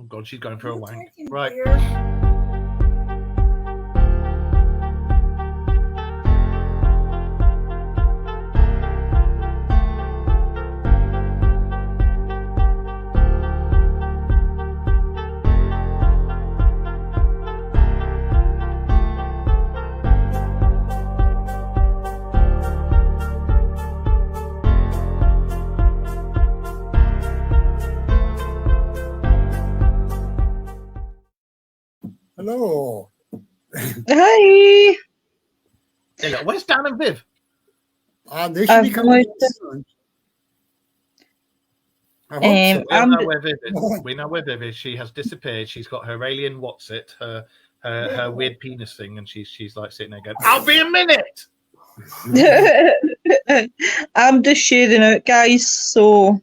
God, she's going for a wank. Right. Hello. Hi. Hello. Where's Dan and Viv? They should be coming soon. I hope so. We know where Viv is. She has disappeared. She's got her alien what's-it, her weird penis thing, and she's like sitting there going, "I'll be a minute." I'm just sharing out, guys. So,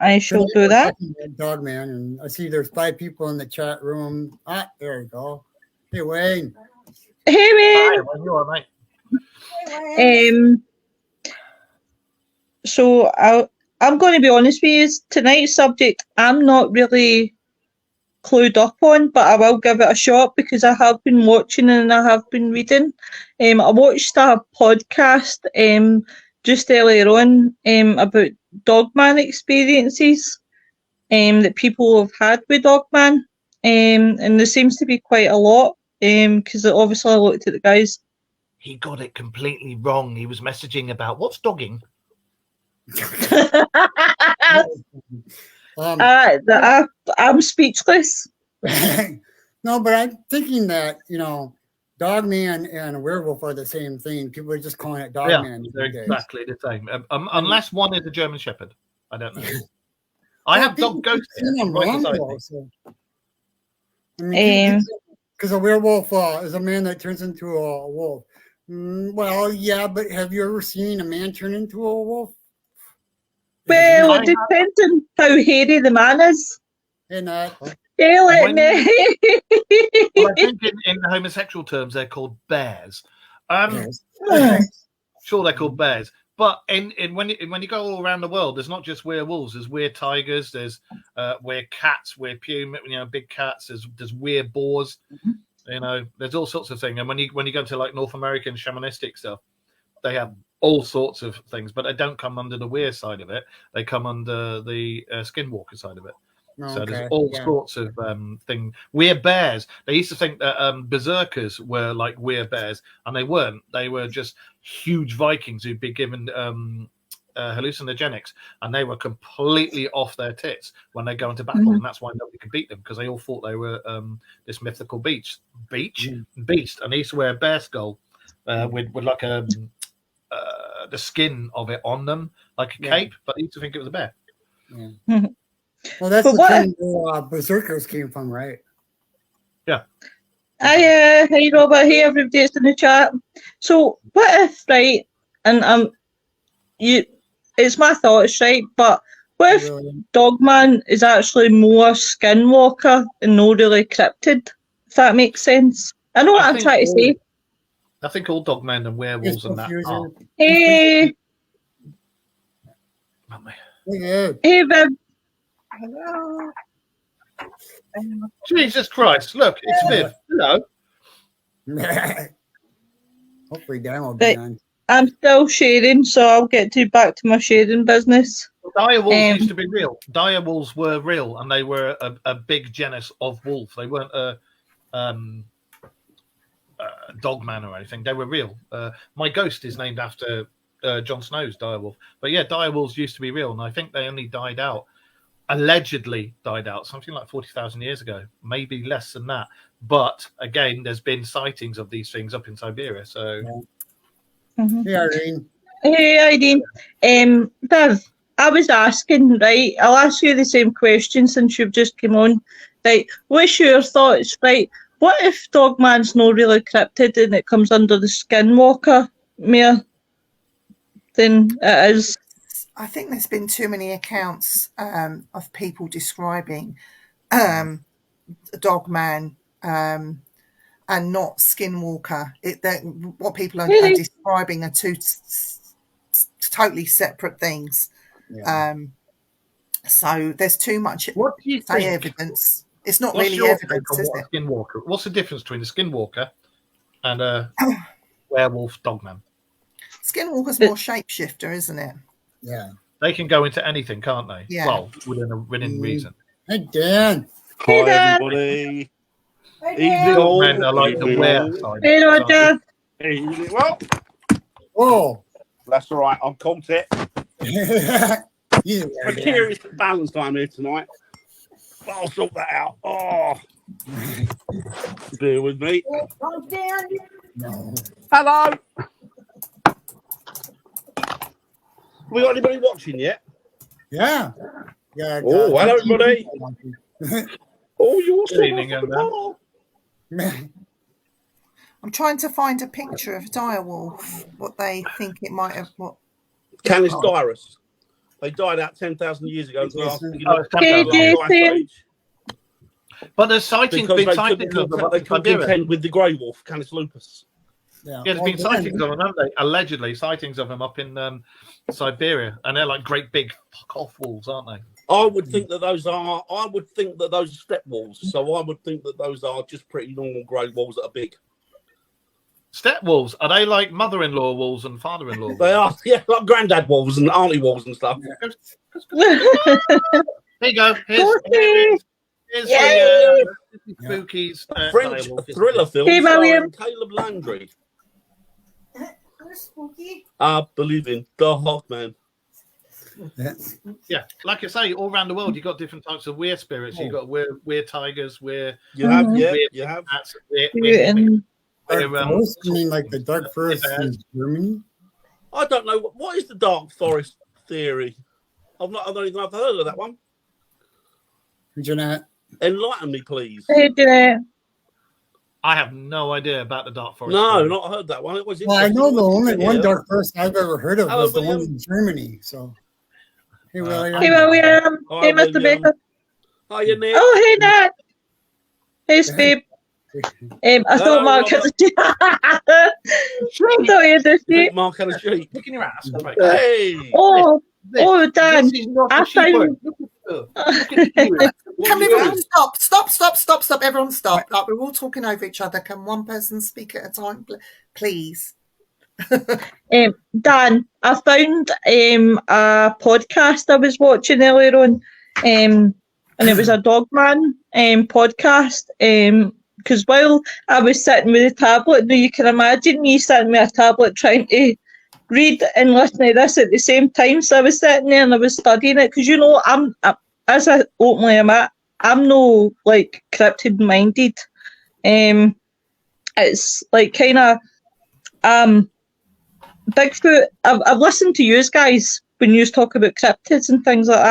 I shall do that. Dog man, and I see there's 5 people in the chat room. There we go. Hey Wayne. Hey Wayne. Hi, you all right, mate? So I'm going to be honest with you. Tonight's subject I'm not really clued up on, but I will give it a shot because I have been watching and I have been reading. I watched a podcast just earlier on about Dogman experiences that people have had with Dogman, and there seems to be quite a lot because obviously I looked at the guys. He got it completely wrong. He was messaging about what's dogging. I'm speechless. No, but I'm thinking that, Dogman and a werewolf are the same thing. People are just calling it Dogman. Yeah, they're exactly the same. Unless one is a German Shepherd. I don't know. I have dog ghosts. Because a werewolf is a man that turns into a wolf. Well, yeah, but have you ever seen a man turn into a wolf? Well, it depends on how hairy the man is. And well, I think in homosexual terms they're called bears. Sure, they're called bears. But when you go all around the world, there's not just werewolves. There's weird tigers. There's weird cats, weird puma, big cats. There's weird boars. There's all sorts of things. And when you go to like North American shamanistic stuff, they have all sorts of things, but they don't come under the weird side of it. They come under the skinwalker side of it. So there's all sorts of things. Weird bears. They used to think that berserkers were like weird bears, and they weren't. They were just huge Vikings who'd been given hallucinogenics, and they were completely off their tits when they go into battle, and that's why nobody could beat them, because they all thought they were this mythical beast, and they used to wear a bear skull with like the skin of it on them, like a cape, but they used to think it was a bear. Yeah. Well, that's the thing where berserkers came from, right? Yeah. Hey Robert, hey everybody that's in the chat. So what if, right, and it's my thoughts, right, but what if Dogman is actually more skinwalker and no really cryptid, if that makes sense? I know what I'm trying to say. I think all dogmen and werewolves and that are. Hey Viv. Hello. Jesus Christ! Look, it's Viv. Hello. Hopefully, Dan will be on. I'm still sharing, so I'll get back to my sharing business. Direwolves used to be real. Direwolves were real, and they were a big genus of wolf. They weren't a dogman or anything. They were real. My ghost is named after Jon Snow's direwolf. But yeah, direwolves used to be real, and I think they only allegedly died out something like 40,000 years ago, maybe less than that. But again, there's been sightings of these things up in Siberia. So, Hey, Irene. Hey, Irene. Viv, I was asking, right? I'll ask you the same question since you've just come on. Right, what's your thoughts? Right, what if Dogman's not really cryptid and it comes under the Skinwalker more than it is? I think there's been too many accounts of people describing Dogman and not Skinwalker. What people are describing are two totally separate things. Yeah. So there's too much What do you say think? evidence. It's not What's really your take evidence, on is what it? a skinwalker? What's the difference between a skinwalker and a werewolf dogman? Skinwalker's more shapeshifter, isn't it? Yeah. They can go into anything, can't they? Yeah. Well, within reason. Hey, Dan. Hey, Hi, Dan. everybody. Evening all. Dogmen are like the Evening were all. side. Hey, Roger. Evening. Well, Whoa. that's all right. I'm content. You there, Dan. Precarious balance time here tonight. But I'll sort that out. Oh, bear with me. No. Hello. We got anybody watching yet? Yeah. Yeah. Oh, hello, everybody. Oh, you're Good evening, young man. oh. I'm trying to find a picture of direwolf, what they think it might have. What? Canis Dirus. They died out 10,000 years ago. Yes, sir. Hey, Jason. But there's sightings, Because big they sightings of them up they in couldn't Siberia. contend with the grey wolf, Canis lupus. Yeah, Yeah, there's been sightings of them, haven't they? Allegedly, sightings of them up in Siberia, and they're like great big fuck off wolves, aren't they? I would think that those are. I would think that those are step wolves. So I would think that those are just pretty normal grey wolves that are big. Step wolves, are they like mother-in-law wolves and father-in-law wolves? They are, yeah, like granddad wolves and auntie wolves and stuff. There you go. Okay. Here's Yay! the spookies. French direwolf. thriller film Hey, William. starring Caleb Landry. I believe in the Hawkman. Yeah, like I say, all around the world, you've got different types of weird spirits. You've got weird tigers, weird You have, Mhm. yeah, Weird. you have. cats, weird, Dark Forest? You mean like the Dark Forest in Germany? I don't know what is the Dark Forest theory. I don't even know if I've heard of that one. Jeanette. Enlighten me, please. Hey, Jeanette. I have no idea about the Dark Forest. No, story. not heard that one. It was. Well, I know the only interesting. one Yeah. Dark Forest I've ever heard of Hello, was the one William. in Germany. So, hey, William. Hey, William. Hi, Hey, Mr. William. Baker. Hiya, Nick. Oh, hey, Nat. Hey, Babe. I Hello, thought Mark had Robert. I thought he had a sheep. Mark had a sheep. Look in your ass. Right. Hey. Oh, This- Dan. this is not I a sheep found- word. Look at you. What Can you everyone doing? stop? Everyone stop. Like, we're all talking over each other. Can one person speak at a time, please? Dan, I found a podcast I was watching earlier on, and it was a Dogman podcast. Because while I was sitting with a tablet, now you can imagine me sitting with a tablet trying to read and listen to this at the same time. So I was sitting there and I was studying it because as I openly admit, I'm no like cryptid minded. It's like kind of Bigfoot. I've listened to you guys when you talk about cryptids and things like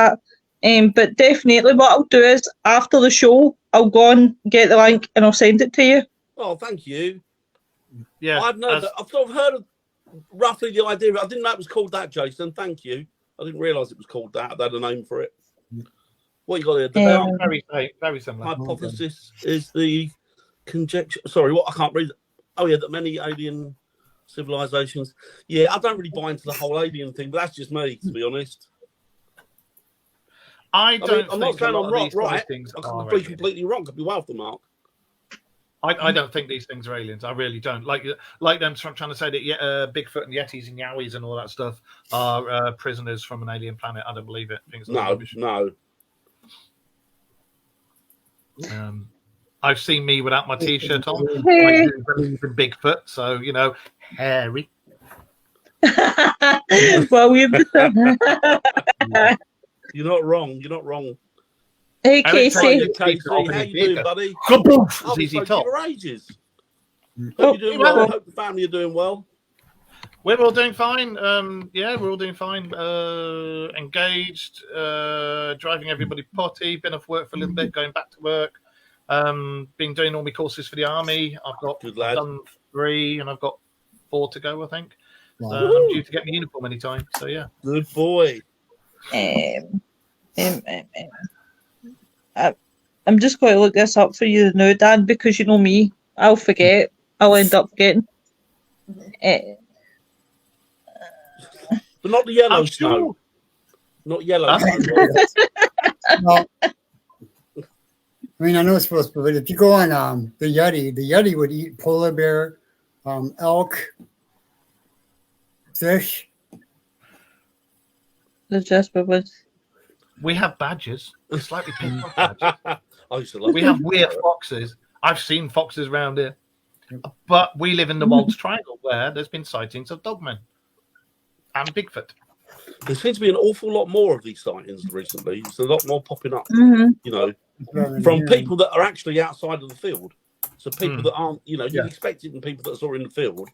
that. But definitely, what I'll do is after the show, I'll go and get the link and I'll send it to you. Oh, thank you. Yeah, I've sort of heard of roughly the idea. I didn't know it was called that, Jason. Thank you. I didn't realise it was called that. They had a name for it. What you got here? The they Dark are very similar. hypothesis is the conjecture. Sorry, what I can't read. Oh yeah, that many alien civilizations. Yeah, I don't really buy into the whole alien thing, but that's just me, to be honest. I don't. I'm not think a saying lot I'm of right. these Right, things I are could be aliens. completely wrong. Could be well off the mark. I don't think these things are aliens. I really don't. Like them trying to say that Bigfoot and Yetis and Yowies and all that stuff are prisoners from an alien planet. I don't believe it. I think it's all No, rubbish. no. I've seen me without my t-shirt on. Hey. I do believe in Bigfoot, so hairy. Well, you've You're not wrong. You're not wrong. Hey, I would tell Casey. you- Casey, Speak up how in you his doing, ear. buddy? Kaboof! I've been ZZ spoken to Top. you for ages. Oh, Hope you're doing well. Hope the family are doing well. We're all doing fine. Yeah, we're all doing fine. Engaged, driving everybody potty. Been off work for a little bit, going back to work. Been doing all my courses for the army. I've Good lad. done 3, and I've got 4 to go, I think. Wow. I'm due to get my uniform anytime. So yeah. Good boy. I'm just going to look this up for you now, Dan, because you know me. I'll forget. I'll end up forgetting. But not the yellow I'm snow. sure. Not yellow Huh? snow. Well, I mean, I know it's supposed to, but if you go on the Yeti would eat polar bear, elk, fish. The Jasper was. We have badgers. We're slightly pink badgers. I used to love We it. have weird foxes. I've seen foxes around here. But we live in the Waltz Triangle where there's been sightings of dogmen and Bigfoot. There seems to be an awful lot more of these sightings recently. There's a lot more popping up, Mm-hmm. you know, from people that are actually outside of the field. So people that aren't, you know, you'd expect it in people that are in the field.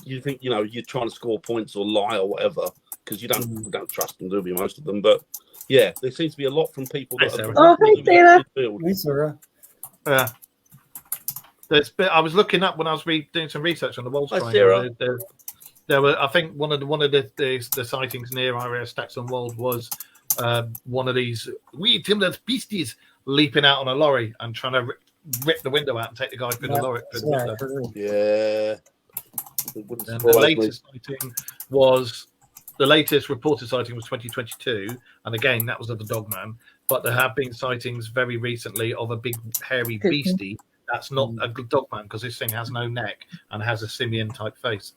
You think, you know, you're trying to score points or lie or whatever because you don't trust them, do we, most of them? But yeah, there seems to be a lot from people that Hi, are Sarah. Oh, hi, Sarah. in the field. Hey, Sarah. Yeah. I was looking up when I was doing some research on the Waltz Hi, Triangle. Sarah. There were, I think, one of the sightings near area Staxon Wold was one of these wee timid beasties leaping out on a lorry and trying to rip the window out and take the guy through the lorry. Through the window. Yeah. It wouldn't And surprise the me. latest sighting was the latest reported sighting was 2022, and again that was of the dogman. But there have been sightings very recently of a big hairy beastie. That's not a dogman because this thing has no neck and has a simian type face.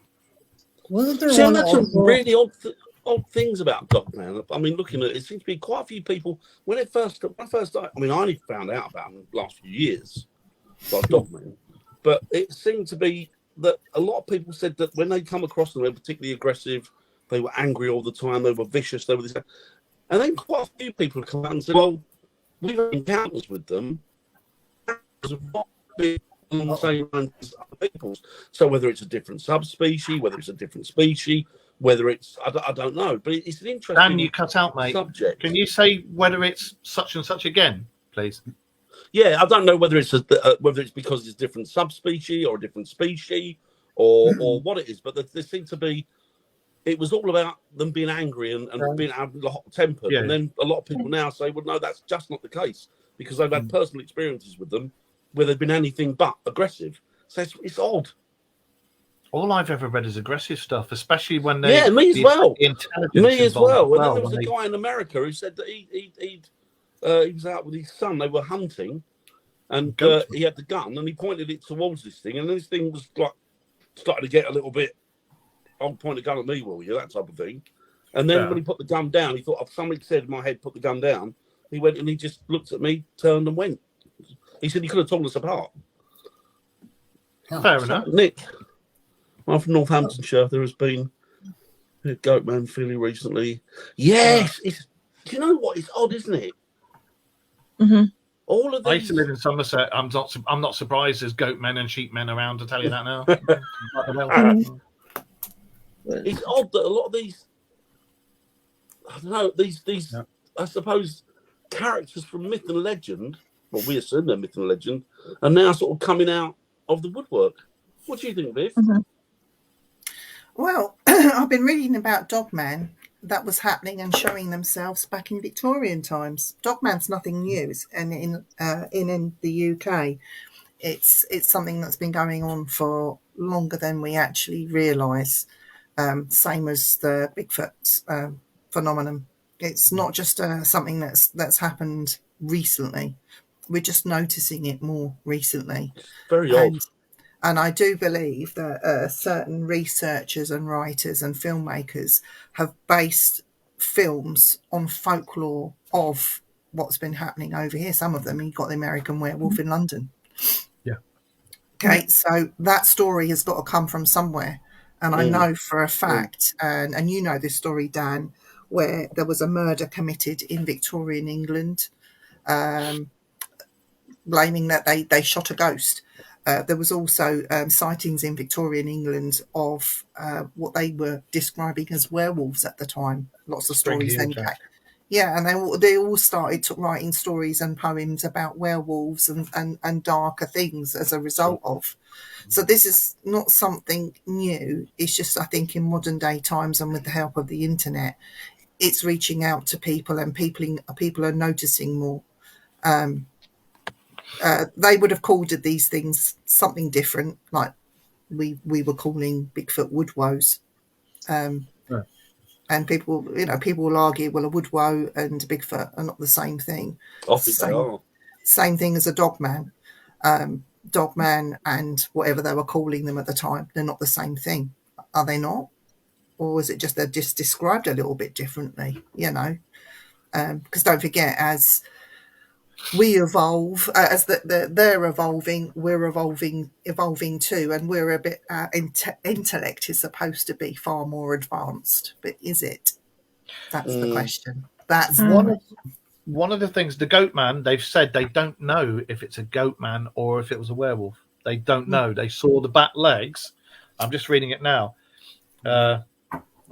Wasn't there See, one that's some also? really odd things about Dogman. I mean, looking at it, seems to be quite a few people. When I first started, I mean, I only found out about them the last few years, like Dogman. But it seemed to be that a lot of people said that when they come across them, they were particularly aggressive, they were angry all the time, they were vicious, they were this. And then quite a few people come out and say, well, we've had encounters with them. On the same lines as other people's. So whether it's a different subspecies, whether it's a different species, whether it's I don't know, but it's an interesting Dan, you cut out, mate. subject. Can you say whether it's such and such again, please? Yeah, I don't know whether it's whether it's because it's a different subspecies or a different species or what it is, but there seemed to be. It was all about them being angry and being hot tempered, and then a lot of people now say, "Well, no, that's just not the case," because they've had personal experiences with them where they've been anything but aggressive. So it's odd. All I've ever read is aggressive stuff, especially when they Me as well. intelligence Me as involved well. And then as there was a when guy in America who said that he was out with his son. They were hunting, and he had the gun and he pointed it towards this thing, and this thing was like starting to get a little bit. I'll point a gun at me, will you? That type of thing. And then when he put the gun down, he thought, if somebody said in my head, put the gun down. He went and he just looked at me, turned and went. He said he could have torn us apart. Fair enough. Nick, I'm from Northamptonshire. There has been a Goatman fairly recently. Yes, do you know what? It's odd, isn't it? Mm-hmm. All of I these. used to live in Somerset. I'm not surprised there's goat men and sheep men around to tell you that now. It's odd that a lot of these. I don't know these. I suppose characters from myth and legend. Well, we assume they're myth and legend, are now sort of coming out of the woodwork. What do you think, Viv? Mm-hmm. Well, I've been reading about Dogman that was happening and showing themselves back in Victorian times. Dogman's nothing new, and in the UK, it's something that's been going on for longer than we actually realise. Same as the Bigfoot phenomenon. It's not just something that's happened recently. We're just noticing it more recently. Very odd. And I do believe that certain researchers and writers and filmmakers have based films on folklore of what's been happening over here. Some of them, you got the American Werewolf in London. Yeah. Okay, so that story has got to come from somewhere. And I know for a fact, and you know this story, Dan, where there was a murder committed in Victorian England, blaming that they shot a ghost. There was also sightings in Victorian England of what they were describing as werewolves at the time. Lots of stories then came. Yeah, and they all started writing stories and poems about werewolves and darker things as a result of. So this is not something new. It's just, I think, in modern day times and with the help of the internet, it's reaching out to people and people are noticing more. They would have called these things something different, like we were calling Bigfoot wood woes. And And people will argue, well, a woodwoe and a Bigfoot are not the same thing. Often they are. Same thing as a dogman. Dogman and whatever they were calling them at the time, they're not the same thing. Are they not? Or is it just they're just described a little bit differently, because don't forget, as we evolve, as they're evolving, we're evolving too, and we're a bit, intellect is supposed to be far more advanced, but is it? That's the question. That's one of the things, the goat man, they've said they don't know if it's a goat man or if it was a werewolf. They don't know. They saw the back legs. I'm just reading it now.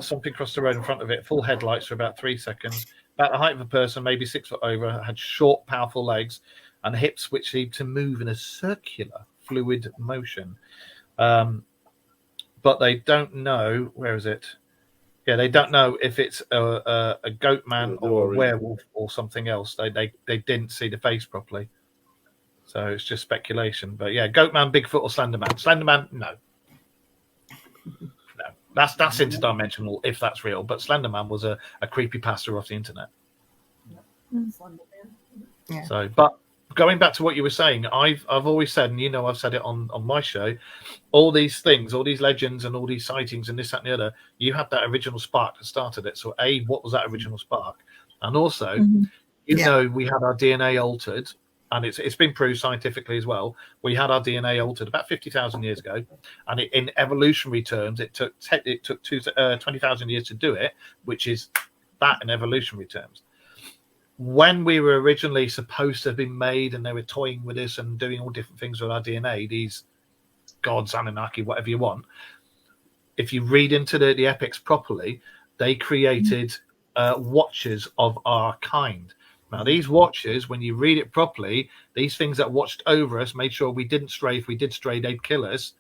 Something crossed the road in front of it, full headlights for about 3 seconds, about the height of a person, maybe 6 foot over, had short, powerful legs and hips which seemed to move in a circular, fluid motion. But they don't know, where is it? Yeah, they don't know if it's a goat man or a werewolf or something else. They didn't see the face properly. So it's just speculation. But yeah, goat man, Bigfoot or Slender Man. Slender Man, no. That's interdimensional if that's real, but Slenderman was a creepypasta off the internet. Yeah. So, but going back to what you were saying, I've always said, and I've said it on my show, all these things, all these legends and all these sightings and this, that, and the other, you had that original spark that started it. So what was that original spark? And also, we had our DNA altered, and it's been proved scientifically as well. We had our DNA altered about 50,000 years ago, and in evolutionary terms, it took 20,000 years to do it, which is that in evolutionary terms. When we were originally supposed to have been made, and they were toying with us and doing all different things with our DNA, these gods, Anunnaki, whatever you want, if you read into the epics properly, they created watchers of our kind. Now, these watchers, when you read it properly, these things that watched over us, made sure we didn't stray. If we did stray, they'd kill us.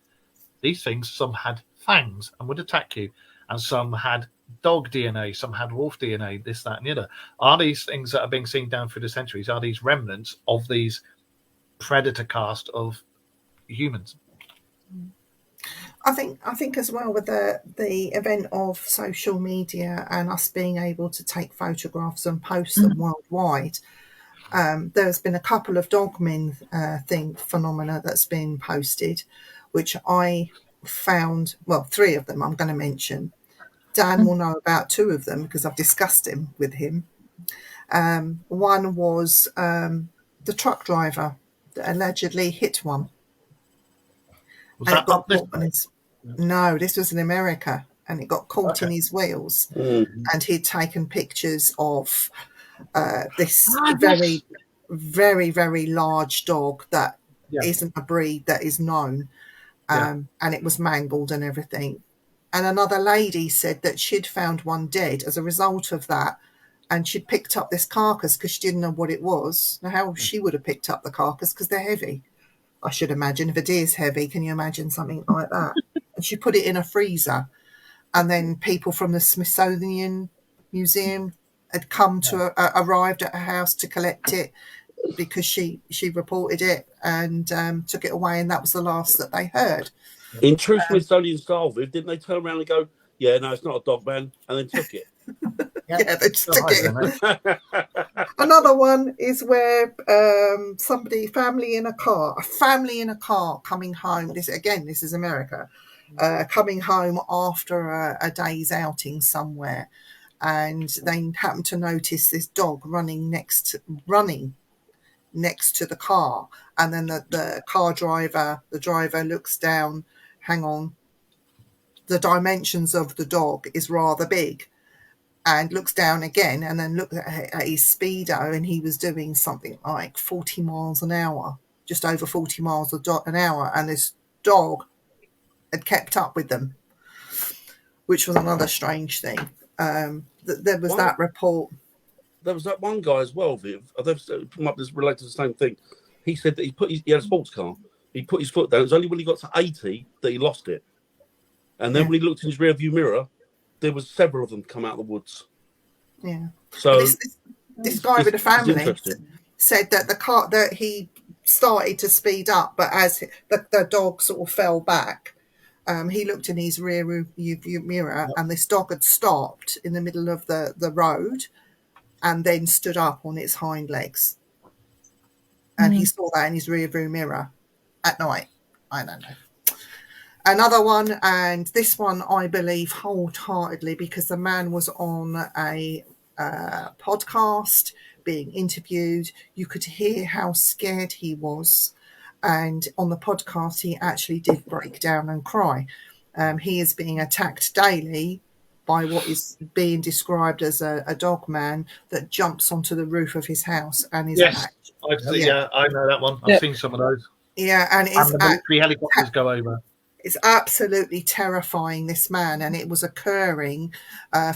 These things, some had fangs and would attack you, and some had dog DNA, some had wolf DNA, this, that, and the other. Are these things that are being seen down through the centuries, are these remnants of these predator caste of humans? I think as well with the event of social media and us being able to take photographs and post them worldwide, there's been a couple of dogmen phenomena that's been posted, which I found, well, 3 of them I'm going to mention. Dan will know about 2 of them because I've discussed him with him. One was the truck driver that allegedly hit one. Was and that it got up this caught on his, no, this was in America, and it got caught in his wheels. And he'd taken pictures of this very, very, very large dog that isn't a breed that is known, and it was mangled and everything. And another lady said that she'd found one dead as a result of that, and she'd picked up this carcass because she didn't know what it was. Now, how she would have picked up the carcass, because they're heavy, I should imagine. If a deer's heavy, can you imagine something like that? And she put it in a freezer, and then people from the Smithsonian Museum had come to arrived at her house to collect it because she reported it and took it away, and that was the last that they heard. In true Smithsonian style, Viv, didn't they turn around and go, "Yeah, no, it's not a dog man," and then took it? Yeah, they just took it. Another one is where family in a car coming home. This is America, coming home after a day's outing somewhere, and they happen to notice this dog running next to the car, and then the driver looks down. Hang on, the dimensions of the dog is rather big. And looks down again, and then looked at his speedo, and he was doing something like 40 miles an hour, just over 40 miles an hour, and this dog had kept up with them, which was another strange thing. There was that report. There was that one guy as well, Viv. They've come up this related to the same thing. He said that he had a sports car. He put his foot down. It was only when he got to 80 that he lost it. And then when he looked in his rearview mirror, there was several of them come out of the woods. Yeah. So this guy with a family said that the car that he started to speed up, but as the dog sort of fell back, he looked in his rear view mirror, and this dog had stopped in the middle of the road and then stood up on its hind legs. And he saw that in his rear view mirror at night. I don't know. Another one, and this one I believe wholeheartedly, because the man was on a podcast being interviewed. You could hear how scared he was. And on the podcast, he actually did break down and cry. He is being attacked daily by what is being described as a dog man that jumps onto the roof of his house and is attacked. I know that one. I've seen some of those. Yeah, and the military helicopters go over. It's absolutely terrifying, this man, and it was occurring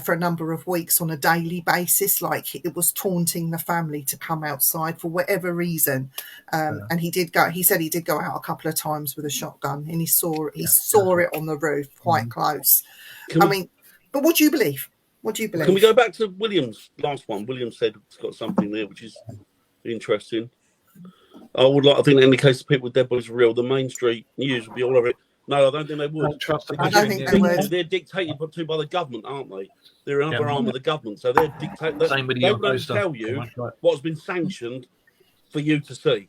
for a number of weeks on a daily basis. Like, it was taunting the family to come outside for whatever reason. And he said he did go out a couple of times with a shotgun, and he saw it on the roof quite close. But what do you believe? What do you believe? Can we go back to William's last one? William said it's got something there which is interesting. I think in the case of people with dead bodies are real, the Main Street News would be all over it. No, I don't think they would. I don't think they would. They're dictated to by the government, aren't they? They're another arm of the government, so they're dictated. Same with they don't tell you what's been sanctioned for you to see.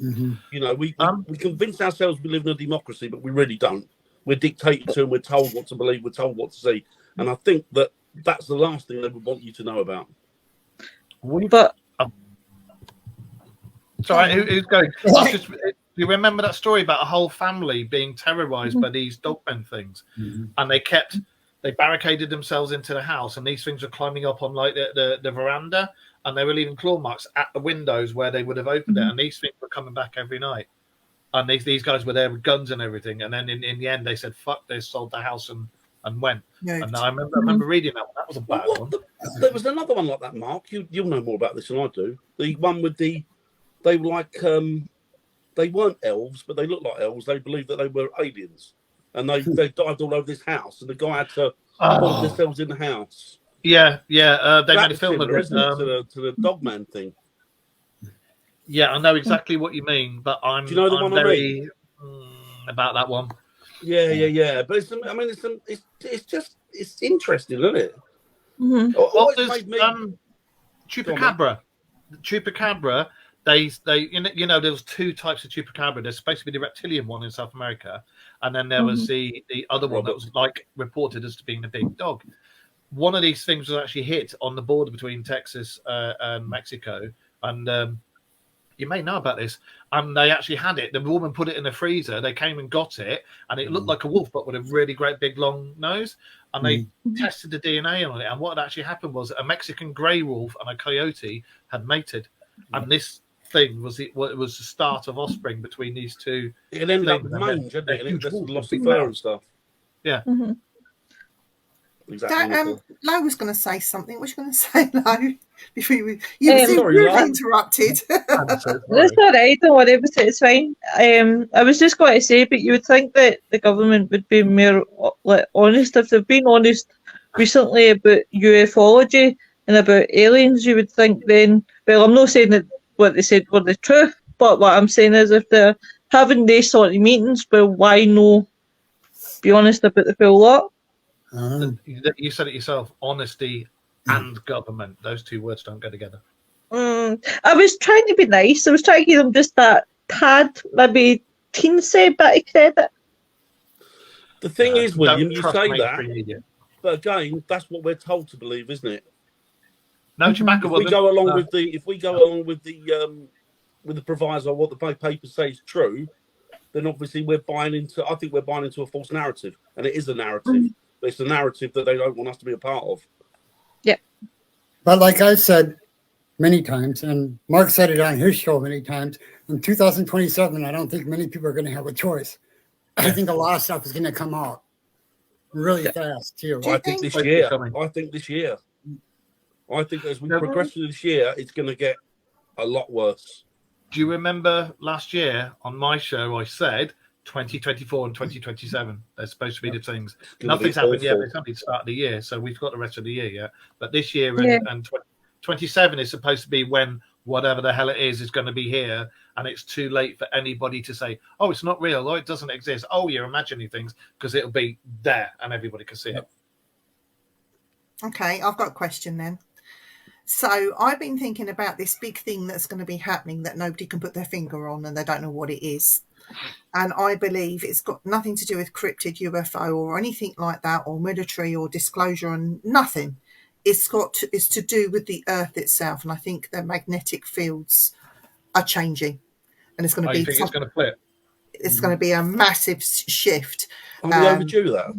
Mm-hmm. You know, we convince ourselves we live in a democracy, but we really don't. We're dictated to, and we're told what to believe. We're told what to see, and I think that's the last thing they would want you to know about. But sorry, who's going? Do you remember that story about a whole family being terrorized by these dogmen things? And they barricaded themselves into the house, and these things were climbing up on like the veranda, and they were leaving claw marks at the windows where they would have opened it, and these things were coming back every night. And these guys were there with guns and everything, and then in the end they said, fuck this, sold the house and went. Yeah. And I remember reading that one. That was a bad one. There was another one like that, Mark. You'll know more about this than I do. The one with they were like... they weren't elves, but they looked like elves. They believed that they were aliens, and they dived all over this house, and the guy had to put themselves in the house. Yeah. They made a film of it. To the Dogman thing. Yeah, I know exactly what you mean, but I'm. Do you know the one very about that one? Yeah. But it's interesting, isn't it? Mm-hmm. What does Chupacabra? Chupacabra. They there was two types of chupacabra. There's supposed to be the reptilian one in South America, and then there was the other one that was like reported as being a big dog. One of these things was actually hit on the border between Texas and Mexico, and you may know about this. And they actually had it. The woman put it in the freezer. They came and got it, and it looked like a wolf, but with a really great big long nose. And they tested the DNA on it, and what had actually happened was a Mexican grey wolf and a coyote had mated, and this thing was it was the start of offspring between these two. It ended up mange, didn't it? And it just lost the fur and stuff. Yeah. Mm-hmm. Exactly. Lo was going to say something. What you going to say, Lo? Before you were rudely interrupted. That's all right. Don't worry about it. It's fine. I was just going to say, but you would think that the government would be more honest if they've been honest recently about ufology and about aliens. You would think then. Well, I'm not saying that what they said were the truth, but what I'm saying is if they're having these sort of meetings, well, why no be honest about the full lot? You said it yourself, honesty and government. Those two words don't go together. I was trying to be nice. I was trying to give them just that tad, maybe teensy bit of credit. The thing is, William, you say that, but again, that's what we're told to believe, isn't it? No, Chewbacca. If we go along with the proviso of what the paper says is true, then obviously we're buying into. I think we're buying into a false narrative, and it is a narrative. But it's a narrative that they don't want us to be a part of. Yeah. But like I said many times, and Mark said it on his show many times, in 2027, I don't think many people are going to have a choice. I think a lot of stuff is going to come out really fast too. I think this year. I think as we progress through this year, it's going to get a lot worse. Do you remember last year on my show, I said 2024 and 2027, they're supposed to be the things. Nothing's happened yet. It's only the start of the year, so we've got the rest of the year yet. But this year and 27 is supposed to be when whatever the hell it is going to be here, and it's too late for anybody to say, oh, it's not real, oh, it doesn't exist, oh, you're imagining things, because it'll be there and everybody can see it. Okay, I've got a question then. So I've been thinking about this big thing that's going to be happening that nobody can put their finger on and they don't know what it is. And I believe it's got nothing to do with cryptid UFO or anything like that, or military or disclosure, and nothing. It's to do with the Earth itself. And I think the magnetic fields are changing. And it's going to be... It's going to flip? It's going to be a massive shift. Are we overdue that?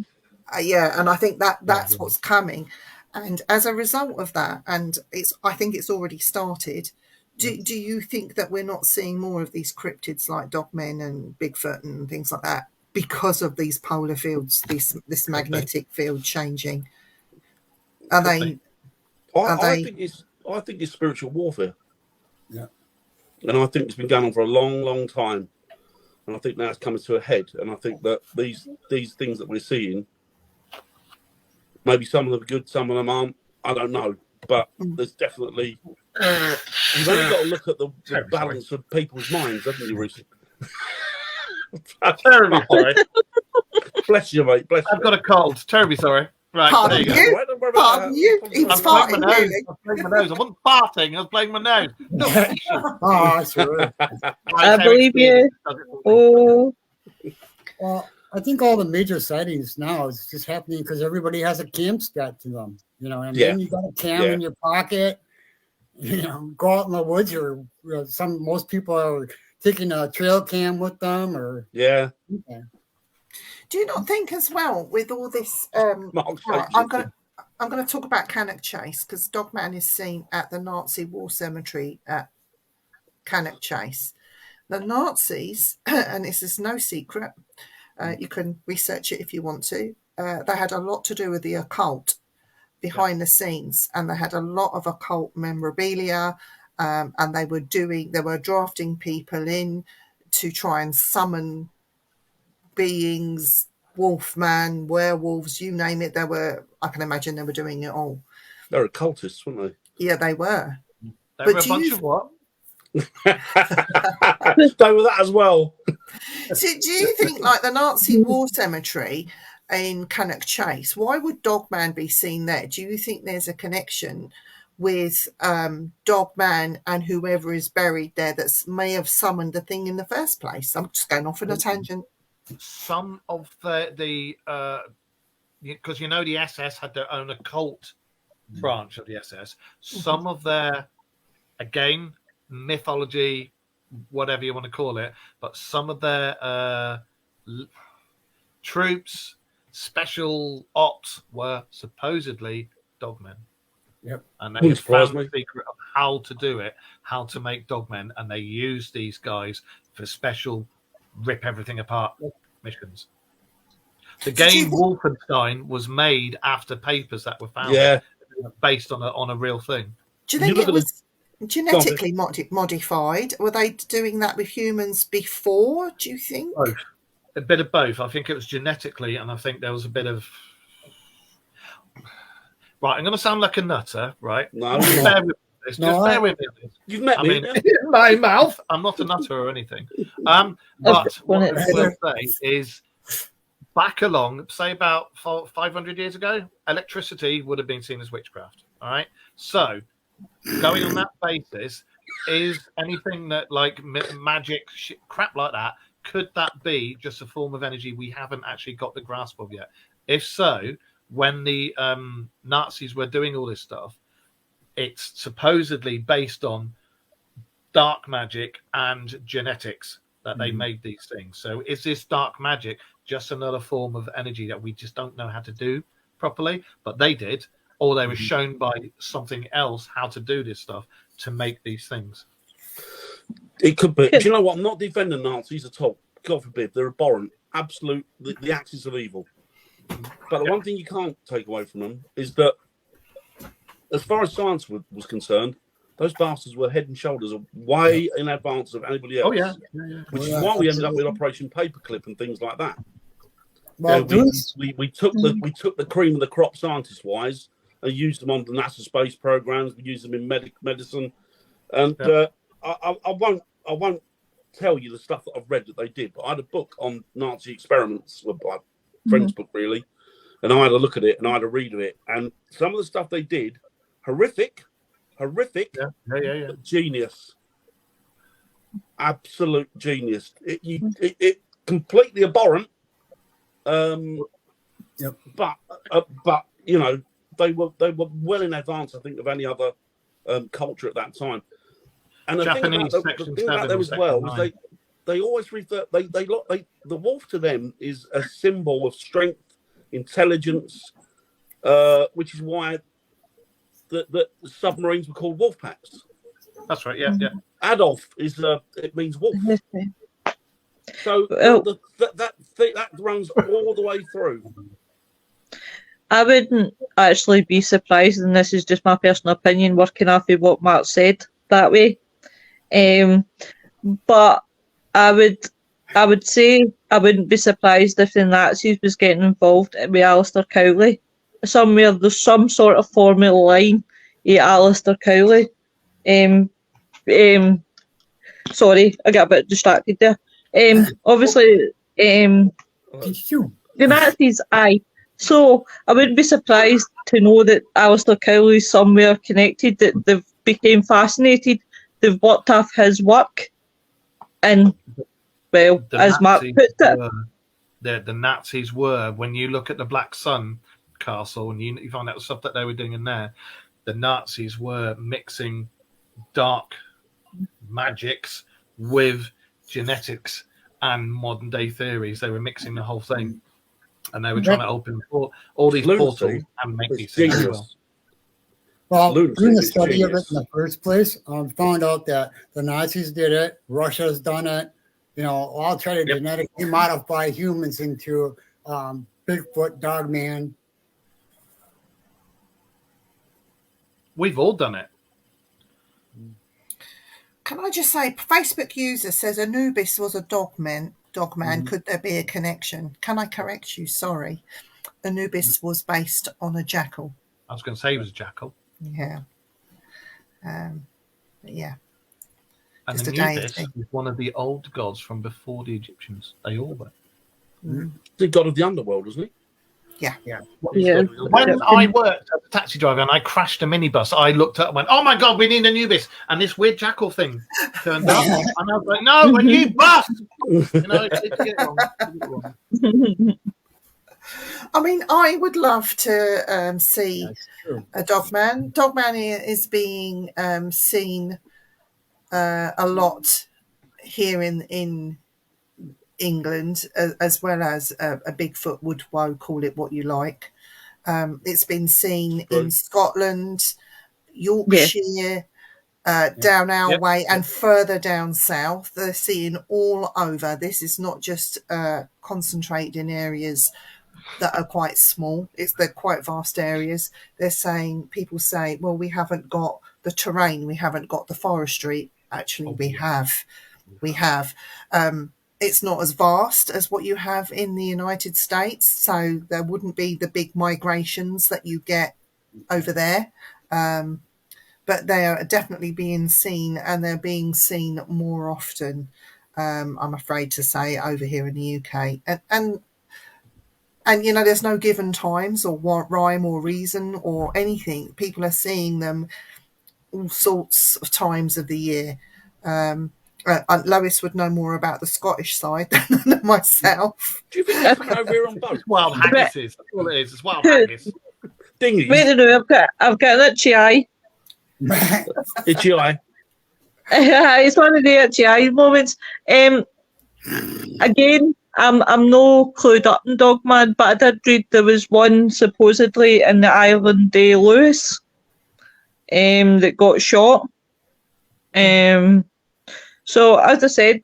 Yeah, and I think that's what's coming. And as a result of that, and I think it's already started, do you think that we're not seeing more of these cryptids like dogmen and Bigfoot and things like that because of these polar fields, this magnetic field changing? I think it's spiritual warfare. Yeah. And I think it's been going on for a long, long time. And I think now it's coming to a head. And I think that these things that we're seeing, maybe some of them are good, some of them aren't. I don't know. But there's definitely... You've only got to look at the balance of people's minds, haven't you, Reece? Terribly sorry. Bless you, mate. Bless you. I've got a cold. Terribly sorry. Right, Pardon there you go. you? Pardon you? He was farting, really. I was playing my nose. I wasn't farting. I was playing my nose. No, Oh, sure. I believe you. Oh. Well, I think all the major sightings now is just happening because everybody has a cam strapped to them. You know, and then you got a cam in your pocket. You know, go out in the woods, or most people are taking a trail cam with them, or Do you not think as well with all this? I'm going to talk about Cannock Chase, because Dogman is seen at the Nazi war cemetery at Cannock Chase. The Nazis, and this is no secret, you can research it if you want to. They had a lot to do with the occult behind the scenes, and they had a lot of occult memorabilia, and they were drafting people in to try and summon beings, wolfman, werewolves, you name it. I can imagine they were doing it all. They were occultists, weren't they? Yeah, they were. They were a bunch of what? They were that as well. So do you think, like the Nazi war cemetery in Cannock Chase, why would Dogman be seen there? Do you think there's a connection with Dogman and whoever is buried there that may have summoned the thing in the first place? I'm just going off on a tangent. Some of the because the SS had their own occult branch of the SS. Some of their, again, mythology, whatever you want to call it, but some of their troops, special ops were supposedly dogmen. Yep. And they found the secret of how to do it, how to make dogmen, and they used these guys for special rip everything apart missions. The game Wolfenstein was made after papers that were found based on a real thing. Do you think it was genetically modified? Were they doing that with humans before, do you think? Both. A bit of both. I think it was genetically, and I think there was a bit of... Right, I'm going to sound like a nutter, right? No, just bear with me. You've met me. In my mouth. I'm not a nutter or anything. But what I will say is, back along, say about 500 years ago, electricity would have been seen as witchcraft. All right. So, going on that basis, is anything that like magic crap like that, could that be just a form of energy we haven't actually got the grasp of yet? If so, when the Nazis were doing all this stuff, it's supposedly based on dark magic and genetics that they made these things. So is this dark magic just another form of energy that we just don't know how to do properly? But they did, or they were shown by something else how to do this stuff to make these things. It could be. Do you know what? I'm not defending Nazis at all. God forbid. They're abhorrent. Absolute. The axis of evil. But the one thing you can't take away from them is that, as far as science was concerned, those bastards were head and shoulders way in advance of anybody else. Oh, yeah. Which is why we ended up with Operation Paperclip and things like that. Well, we took the cream of the crop scientist-wise and used them on the NASA space programs. We used them in medicine. And I won't tell you the stuff that I've read that they did, but I had a book on Nazi experiments, a friend's book really, and I had a look at it and I had a read of it, and some of the stuff they did, horrific, genius, absolute genius. It completely abhorrent. But you know, they were well in advance, I think, of any other culture at that time. And the Japanese thing about them as well was they always refer the wolf to them is a symbol of strength, intelligence, which is why the submarines were called wolf packs. That's right. Yeah. Adolf is it means wolf. So that runs all the way through. I wouldn't actually be surprised, and this is just my personal opinion, working off of what Mark said that way. But I would say I wouldn't be surprised if the Nazis was getting involved with Aleister Crowley. Somewhere there's some sort of formula line in Aleister Crowley. Sorry, I got a bit distracted there. Obviously, the Nazis, aye. So I wouldn't be surprised to know that Aleister Crowley's somewhere connected, that they've become fascinated, they've worked off his work, and, well, as Mark put it. The Nazis were, when you look at the Black Sun castle and you find out the stuff that they were doing in there, the Nazis were mixing dark magics with genetics and modern day theories. They were mixing the whole thing. And they were trying to open all these portals and make these things as well. Well, doing the study of it in the first place, found out that the Nazis did it, Russia's done it, you know, all try to genetically modify humans into Bigfoot, Dogman. We've all done it. Can I just say, Facebook user says Anubis was a dogman. Could there be a connection? Can I correct you? Sorry. Anubis was based on a jackal. I was going to say he was a jackal. Yeah. Yeah. And Just Anubis is one of the old gods from before the Egyptians. They all were. The god of the underworld, wasn't he? Yeah. When I worked as a taxi driver and I crashed a minibus, I looked up and went, "Oh my God, we need Anubis!" And this weird jackal thing turned up, and I was like, "No, a new bus!" You know, I mean, I would love to see a Dogman. Dogman is being seen a lot here in England, as well as a Bigfoot woodwoe, call it what you like. It's been seen in Scotland, Yorkshire, down our way, and further down south. They're seeing all over. This is not just concentrated in areas that are quite small. They're quite vast areas. People say, well, we haven't got the terrain, we haven't got the forestry. Actually, we have. It's not as vast as what you have in the United States, so there wouldn't be the big migrations that you get over there. But they are definitely being seen, and they're being seen more often, I'm afraid to say, over here in the UK. And you know, there's no given times or rhyme or reason or anything. People are seeing them all sorts of times of the year. Lois would know more about the Scottish side than myself. Do you think that's over here on both? It's wild haggises. That's all it is. It's wild haggis. Dingies. Wait a minute, I've got an itchy eye. Itchy eye. It's one of the itchy eye moments. Again, I'm no clued up in Dogman, but I did read there was one supposedly in the island de Lewis that got shot. So as I said,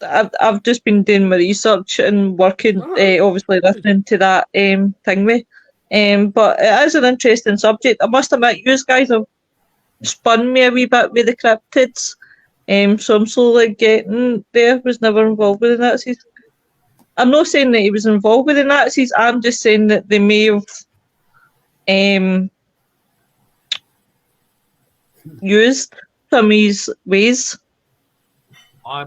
I've just been doing my research and working, obviously listening to that thingy. But it is an interesting subject. I must admit, you guys have spun me a wee bit with the cryptids. So I'm slowly getting there. Was never involved with the Nazis. I'm not saying that he was involved with the Nazis. I'm just saying that they may have used some of his ways. I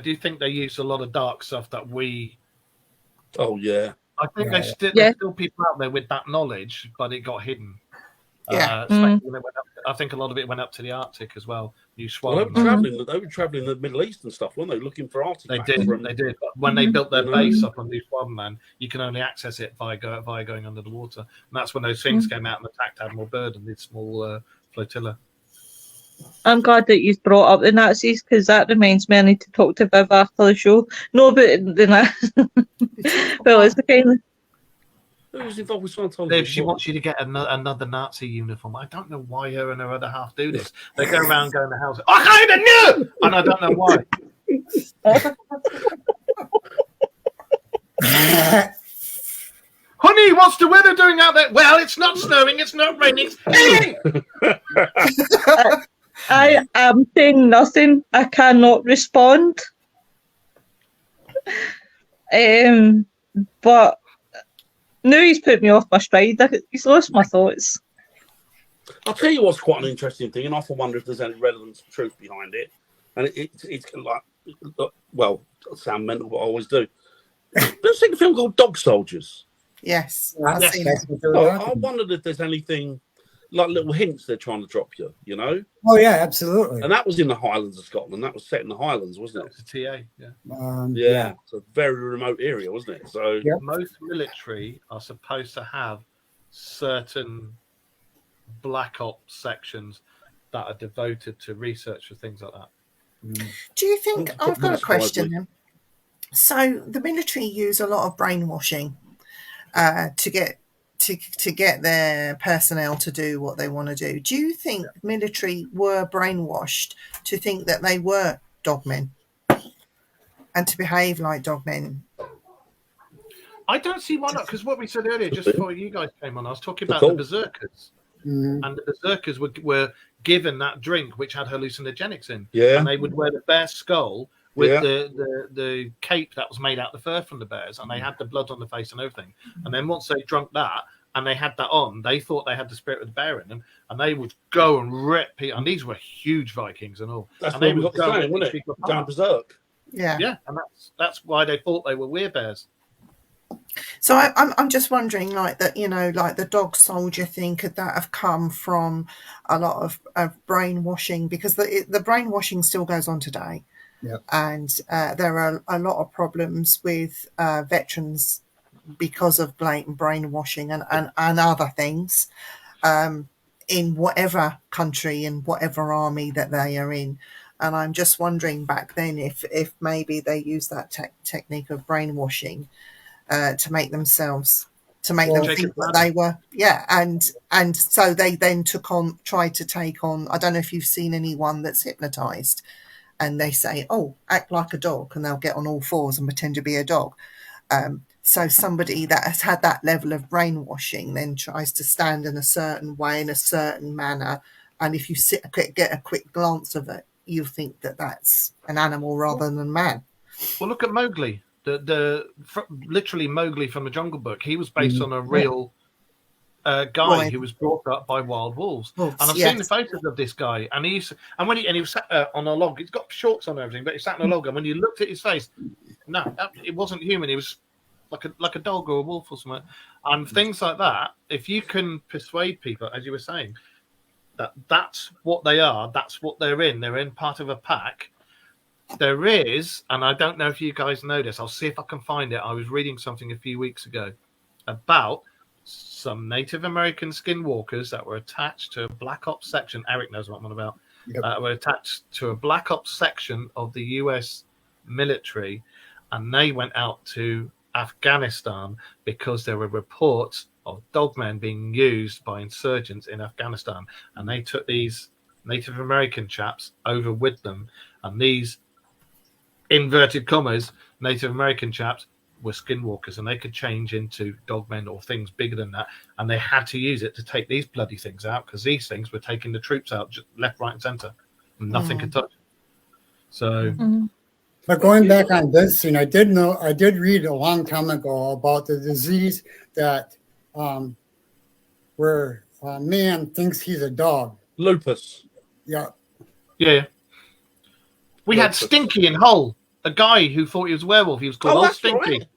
do think they use a lot of dark stuff that we. Oh yeah. I think Yeah. there's still people out there with that knowledge, but it got hidden. Yeah. Especially when it went up, I think a lot of it went up to the Arctic as well. New Well, they Swan. were traveling the Middle East and stuff, weren't they? Looking for artifacts. They did. from- They did. But when they built their base up on New Swan, you can only access it via going under the water. And that's when those things came out and attacked Admiral Byrd and his small flotilla. I'm glad that you brought up the Nazis because that reminds me I need to talk to Viv after the show. No, but the well, it's the kind of. Who's involved with Scientology? Liv, she wants you to get another Nazi uniform. I don't know why her and her other half do this. They go around going to the house. I kind of knew, and I don't know why. Honey, what's the weather doing out there? Well, it's not snowing, it's not raining, it's raining. I am saying nothing. I cannot respond. But now he's put me off my stride. He's lost my thoughts. I'll tell you what's quite an interesting thing, and I often wonder if there's any relevance or truth behind it. And it's like, well, I sound mental, but I always do. Have you seen a film called Dog Soldiers? Yes, I've Yes, seen that's it. what they're Oh, I talking about. wondered if there's anything like little hints they're trying to drop you, you know? Oh yeah, absolutely. And that was in the Highlands of Scotland. That was set in the Highlands, wasn't it? It's a TA, yeah. Yeah. It's a very remote area, wasn't it? So Yeah. Most military are supposed to have certain black ops sections that are devoted to research for things like that. Do you think Oh, I've got a that's question lively. then? So the military use a lot of brainwashing to get their personnel to do what they want to do. Do you think military were brainwashed to think that they were dogmen and to behave like dogmen? I don't see why not, because what we said earlier, just before you guys came on, I was talking about Cool. the berserkers. Mhm. And the berserkers were given that drink which had hallucinogenics in. yeah, And they would wear the bear skull with Yeah. the cape that was made out of the fur from the bears, and they had the blood on the face and everything. And then once they drunk that and they had that on, they thought they had the spirit of the bear in them, and they would go and rip people. And these were huge Vikings and all. that's and where they we would got the go and saying, rip wasn't it? people Down apart. berserk. Yeah. Yeah, and that's why they thought they were werebears. So I'm just wondering, like that, you know, like the dog soldier thing, could that have come from a lot of brainwashing? Because the brainwashing still goes on today. Yep. And there are a lot of problems with veterans because of blatant brainwashing and other things in whatever country and whatever army that they are in. And I'm just wondering back then if maybe they used that technique of brainwashing to make them think that they were, and so they then tried to take on. I don't know if you've seen anyone that's hypnotized, and they say, "Oh, act like a dog," and they'll get on all fours and pretend to be a dog. So somebody that has had that level of brainwashing then tries to stand in a certain way, in a certain manner, and if you get a quick glance of it, you think that that's an animal rather than a man. Well, look at Mowgli. Literally Mowgli from the Jungle Book. He was based on a real guy Right. who was brought up by wild wolves. Wolves, And I've yes. seen the photos of this guy, and he was sat on a log. He's got shorts on and everything, but he sat on a log. And when you looked at his face, no, it wasn't human. He was like a dog or a wolf or something. And things like that. If you can persuade people, as you were saying, that's what they are, that's what they're in. They're in part of a pack. There is, and I don't know if you guys know this, I'll see if I can find it. I was reading something a few weeks ago about some Native American skinwalkers that were attached to a Black Ops section. Eric knows what I'm on about. Yep. Were attached to a Black Ops section of the US military, and they went out to Afghanistan because there were reports of dogmen being used by insurgents in Afghanistan. And they took these Native American chaps over with them, and these inverted commas Native American chaps were skinwalkers, and they could change into dogmen or things bigger than that, and they had to use it to take these bloody things out, because these things were taking the troops out just left, right, and center, and nothing could touch it. So But going back on this thing, I did read a long time ago about the disease that where a man thinks he's a dog. Lupus. Yeah. Yeah. We had Stinky in Hull, a guy who thought he was a werewolf. He was called Old Stinky. Right.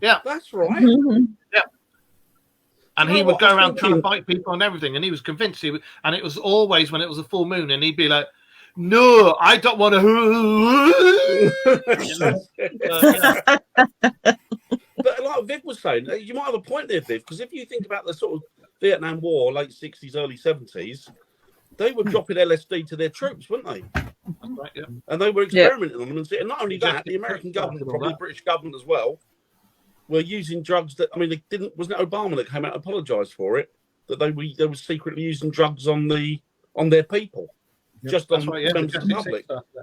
Yeah, That's right. and You he know would what, go I was around trying to thinking- bite people and everything, and he was convinced he would, and it was always when it was a full moon, and he'd be like, "No, I don't want to." But like Viv was saying, you might have a point there, Viv, because if you think about the sort of Vietnam War, late 60s, early 70s, they were dropping LSD to their troops, weren't they? Right, yeah. And they were experimenting on them. And not only that, the American government, probably the British government as well, were using drugs that, I mean, they didn't, wasn't it Obama that came out and apologised for it? That they were secretly using drugs on their people, just on That's right, yeah, members of the public. stuff, yeah.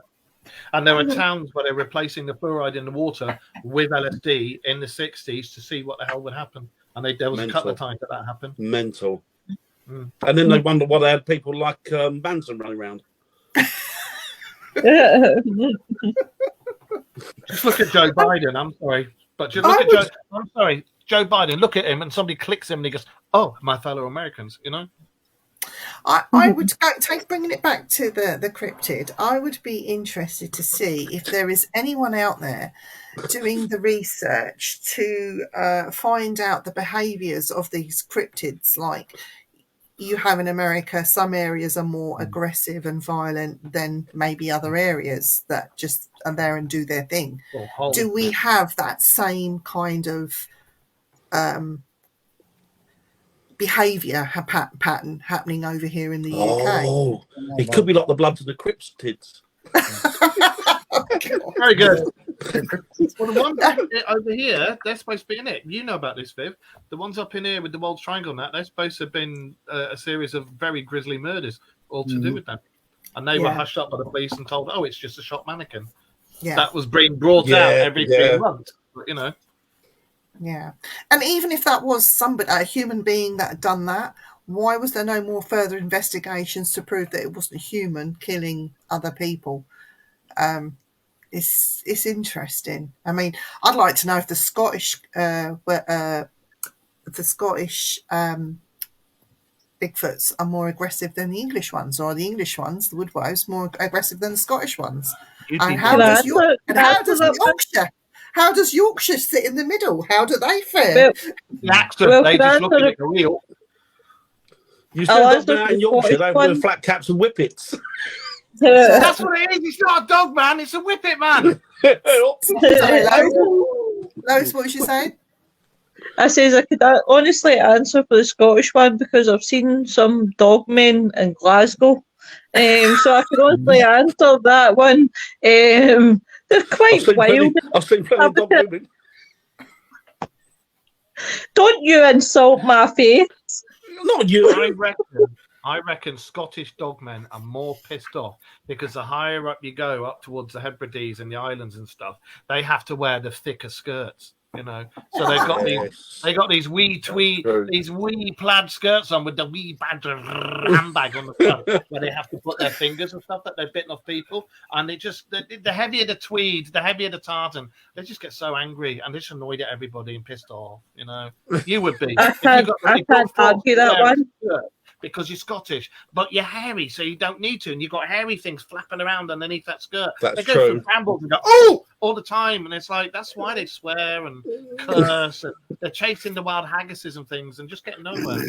And there were towns where they're replacing the fluoride in the water with LSD in the 60s to see what the hell would happen. And there was a couple of times that happened. Mental. Mm. And then they wonder why they had people like Manson running around. Just look at Joe Biden. I'm sorry, but just look at Joe. I'm sorry, Joe Biden. Look at him, and somebody clicks him, and he goes, "Oh, my fellow Americans," you know. I would bringing it back to the cryptid. I would be interested to see if there is anyone out there doing the research to find out the behaviours of these cryptids. Like you have in America, some areas are more aggressive and violent than maybe other areas that just are there and do their thing. Do we have that same kind of behaviour pattern happening over here in the UK? Oh, it could be like the Bloods and the Crips kids. Very good. Well, the ones over here, they're supposed to be in it. You know about this, Viv. The ones up in here with the World Triangle and that, they're supposed to have been a series of very grisly murders, all to do with them. And they were hushed up by the police and told, "Oh, it's just a shot mannequin." Yeah. That was being brought out every 3 months. But, you know. Yeah. And even if that was somebody, a human being that had done that, why was there no more further investigations to prove that it wasn't a human killing other people? It's interesting. I mean, I'd like to know if the Scottish Bigfoots are more aggressive than the English ones, or the English ones, the woodwolves, more aggressive than the Scottish ones. And how does Yorkshire sit in the middle? How do they fare? The accent, they just look at it real. You still got that in Yorkshire, they wear flat caps and whippets. That's what it is. It's not a dog, man. It's a whippet, man. Lois, what was you saying? I says I could honestly answer for the Scottish one because I've seen some dog men in Glasgow. So I can honestly answer that one. They're quite wild. I've seen plenty of dog women. Don't you insult my face. Not you. I reckon Scottish dogmen are more pissed off because the higher up you go, up towards the Hebrides and the islands and stuff, they have to wear the thicker skirts, you know. So they've got these wee plaid skirts on with the wee badger handbag on the front, where they have to put their fingers and stuff that they've bitten off people. And the heavier the tweed, the heavier the tartan, they just get so angry and they're just annoyed at everybody and pissed off, you know. You would be. I can't argue that one. Because you're Scottish, but you're hairy, so you don't need to, and you've got hairy things flapping around underneath that skirt. They go through brambles and go, "Oh!" all the time, and it's like that's why they swear and curse, and they're chasing the wild haggises and things, and just getting nowhere.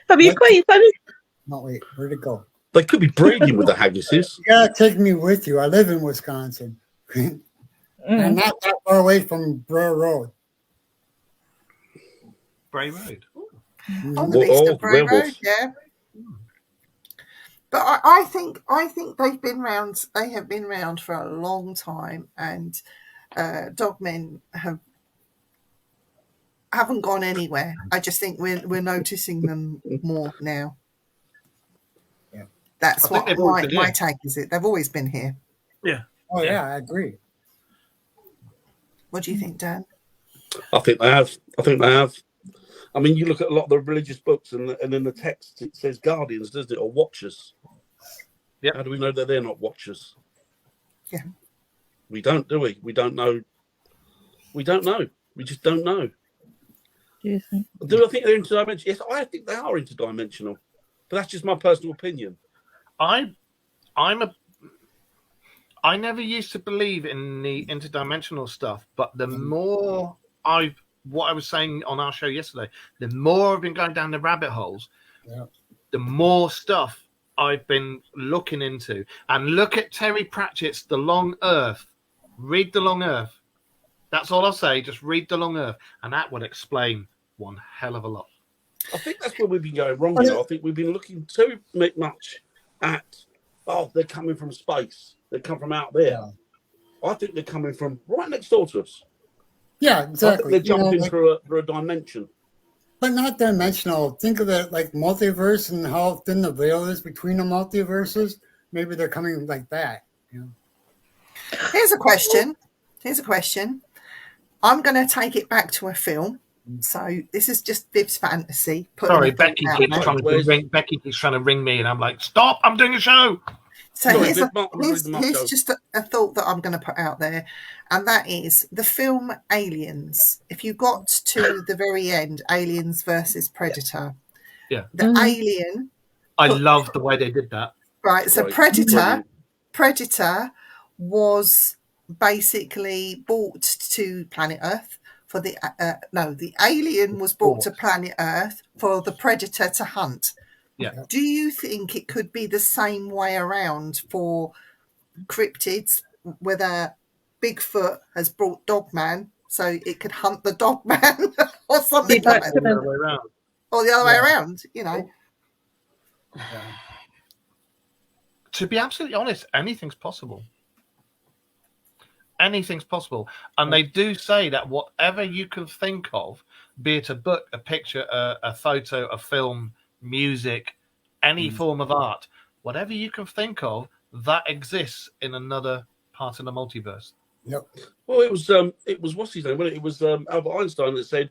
Have you quite finished? No, wait, where'd it go? They could be breeding with the haggises. You gotta take me with you. I live in Wisconsin. I'm not that far away from Brer Road. Bray Road. On the east of Bray Road, yeah. But I think they've been round. They have been round for a long time, and dogmen haven't gone anywhere. I just think we're noticing them more now. Yeah, that's what my take is. They've always been here. Yeah. Oh yeah, I agree. What do you think, Dan? I think they have. I mean, you look at a lot of the religious books, and in the text it says guardians, doesn't it, or watchers? Yeah. How do we know that they're not watchers? Yeah. We don't, do we? We don't know. We don't know. We just don't know. Do you think? Do I think they're interdimensional? Yes, I think they are interdimensional. But that's just my personal opinion. I never used to believe in the interdimensional stuff, but the more what I was saying on our show yesterday, the more I've been going down the rabbit holes, the more stuff I've been looking into. And look at Terry Pratchett's The Long Earth. Read The Long Earth. That's all I'll say. Just read The Long Earth, and that would explain one hell of a lot. I think that's where we've been going wrong. I think we've been looking too much at, they're coming from space. They come from out there. I think they're coming from right next door to us. Yeah, exactly. They're jumping through a dimension. But not dimensional. Think of it like multiverse and how thin the veil is between the multiverses. Maybe they're coming like that. You know? Here's a question. I'm going to take it back to a film. So this is just Viv's fantasy. Sorry, Becky keeps trying to ring me, and I'm like, stop! I'm doing a show. So here's just a thought that I'm going to put out there, and that is the film Aliens. If you got to the very end, Aliens versus Predator, the alien. I love the way they did that. Right, so Predator was basically brought to planet Earth for the the alien was brought to planet Earth for the Predator to hunt. Yeah. Do you think it could be the same way around for cryptids, whether Bigfoot has brought Dogman so it could hunt the Dogman or something like that? Or the other way around, you know. To be absolutely honest, anything's possible. Anything's possible. And they do say that whatever you can think of, be it a book, a picture, a photo, a film, music, any form of art, whatever you can think of, that exists in another part of the multiverse. Yep. Well, it was what's his name? Well, it was Albert Einstein that said,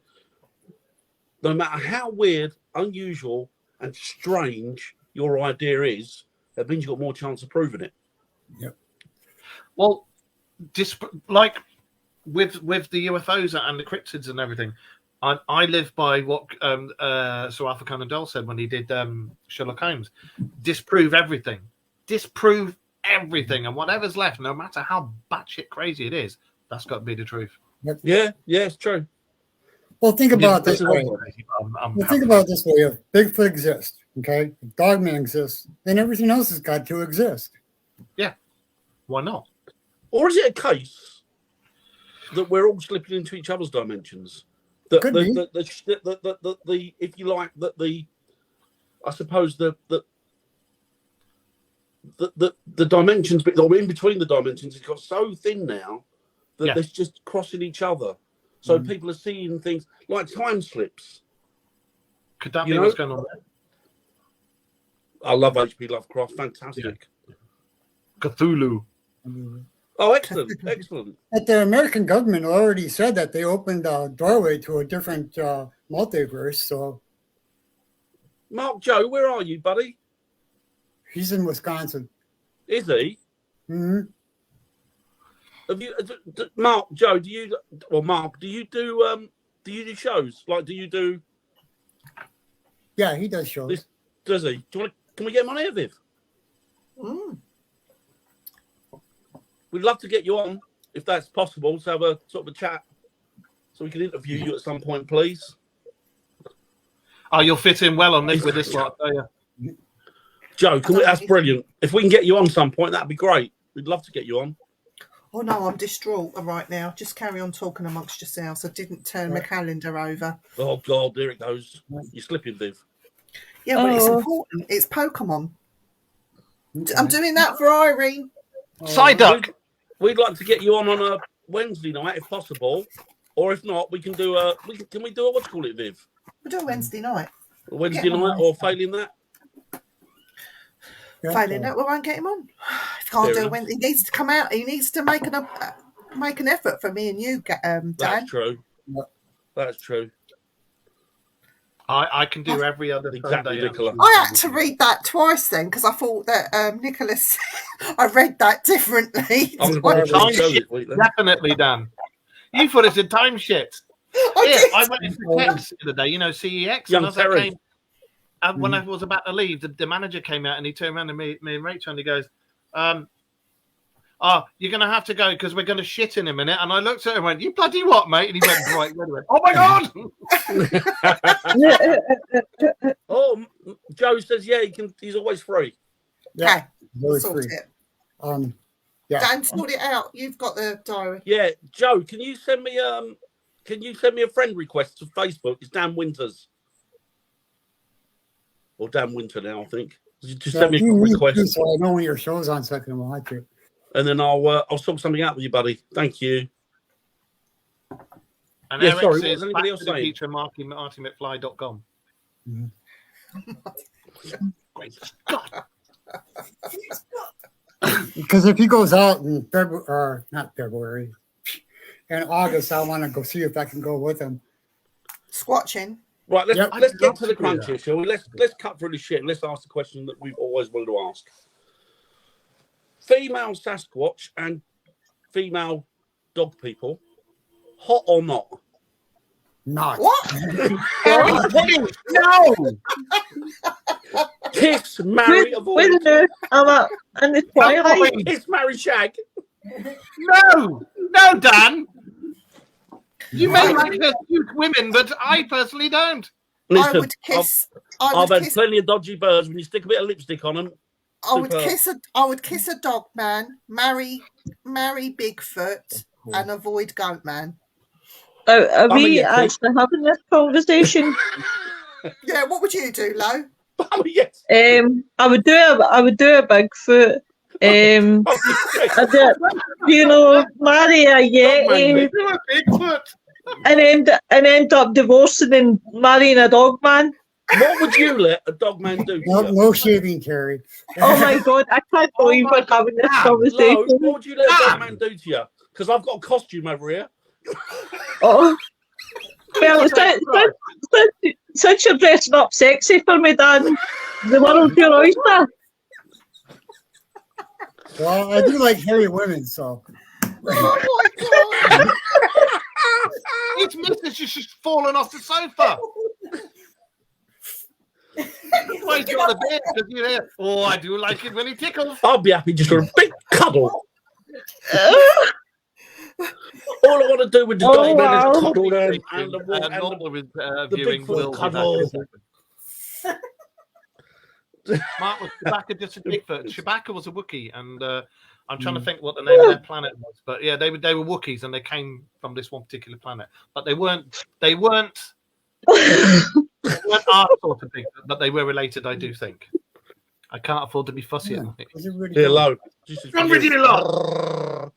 no matter how weird, unusual, and strange your idea is, that means you've got more chance of proving it. Yep. Well, like with the UFOs and the cryptids and everything, I live by what Sir Arthur Conan Doyle said when he did Sherlock Holmes: disprove everything, and whatever's left, no matter how batshit crazy it is, that's got to be the truth. Yep. Yeah, it's true. Well, think about this way. Think about this way: if Bigfoot exists, okay, if Dogman exists, then everything else has got to exist. Yeah, why not? Or is it a case that we're all slipping into each other's dimensions? That the if you like, that the I suppose the dimensions, or in between the dimensions, it's got so thin now that they're just crossing each other. So people are seeing things like time slips. Could that be what's going on there? I love H.P. Lovecraft. Fantastic. Cthulhu. Oh, excellent. But the American government already said that they opened a doorway to a different multiverse. So, Mark Joe, where are you, buddy? He's in Wisconsin. Is he? Mm-hmm. Have you, Mark Joe? Do you do shows? Like, do you do? Yeah, he does shows. Does he? Can we get him on here, Viv? We'd love to get you on, if that's possible, to have a sort of a chat, so we can interview you at some point, please. Oh, you'll fit in well on this with this lot, don't you? Joe, that's brilliant. If we can get you on some point, that'd be great. We'd love to get you on. Oh no, I'm distraught right now. Just carry on talking amongst yourselves. I didn't turn my calendar over. Oh God, there it goes. You're slipping, Viv. Yeah, but it's important. It's Pokemon. I'm doing that for Irene. Psyduck. We'd like to get you on a Wednesday night, if possible, or if not, we can do a. Can we do a, what do you call it, Viv? We'll do a Wednesday night. A Wednesday night, or failing that. Failing that, we won't get him on. If can't do a Wednesday, he needs to come out. He needs to make an effort for me and you, Dan. That's true. That's true. I can do every other Sunday. Nicola. I had to read that twice then because I thought that Nicholas. I read that differently. Time shit, definitely, Dan. You thought it's a time shit. I went into CEX the other day. You know CEX. Young Terry. when I was about to leave, the manager came out and he turned around to me and Rachel, and he goes, "Oh, you're going to have to go because we're going to shit in a minute." And I looked at him and went, "You bloody what, mate?" And he went bright red. Went, "Oh my god!" Oh, Joe says, yeah, he's always free. Yeah, Okay, very sort free. it. Yeah. Dan, sort it out. You've got the diary. Yeah, Joe, can you send me a friend request to Facebook? It's Dan Winters. Or Dan Winter now, I think. Just send me a request. So I know when your show's on, so I can watch it. And then I'll sort something out with you, buddy. Thank you. And Yeah, Eric sorry, what says, was anybody "Back else to the saying?" future, martymcfly.com. Because if he goes out in February, or not February, in August, I want to go see if I can go with him. Squatching. Right, let's Yep. get to the I'd love crunch to here, shall we? Let's cut through the shit and let's ask the question that we've always wanted to ask. Female Sasquatch and female dog people, hot or not? Not. What? No! Kiss, marry, Wait avoid. a minute. I'm in the twilight. Kiss, marry, shag. No! No, Dan! You may like the cute women, but I personally don't. Listen, I would kiss. I've had plenty of dodgy birds. When you stick a bit of lipstick on them, I would superb. kiss a dog man, marry Bigfoot, and avoid goat man. Are mean, we yeah, actually having this conversation? Yeah, what would you do, Lo? oh, yes. I would do a Bigfoot. I'd do, marry a Yeti Dog man, Bigfoot. and end up divorcing and marrying a dog man. What would you let a dog man do to No, you? no shaving, Terry. Oh my god, I can't believe we're having this Lo, conversation. what would you let a dog man do to you? Because I've got a costume over here. Oh. Well, since you're dressing up sexy for me, Dan, the world's your oyster. Well, I do like hairy women, so. Oh my god! It's Mrs. She's just fallen off the sofa. Why you got the beard? Because you're there. Oh, I do like it when he tickles. I'll be happy just for a big cuddle. All I want to do with the dog man is cuddle them and the viewing Bigfoot Will cuddle. Mark was Chewbacca just a Bigfoot. Chewbacca was a Wookiee, and I'm trying to think what the name of their planet was. But yeah, they were Wookiees, and they came from this one particular planet. But they weren't our sort of Bigfoot, but they were related. I do think. I can't afford to be fussy. Yeah. I think. Was it really Yeah, good? low. Come with you lot.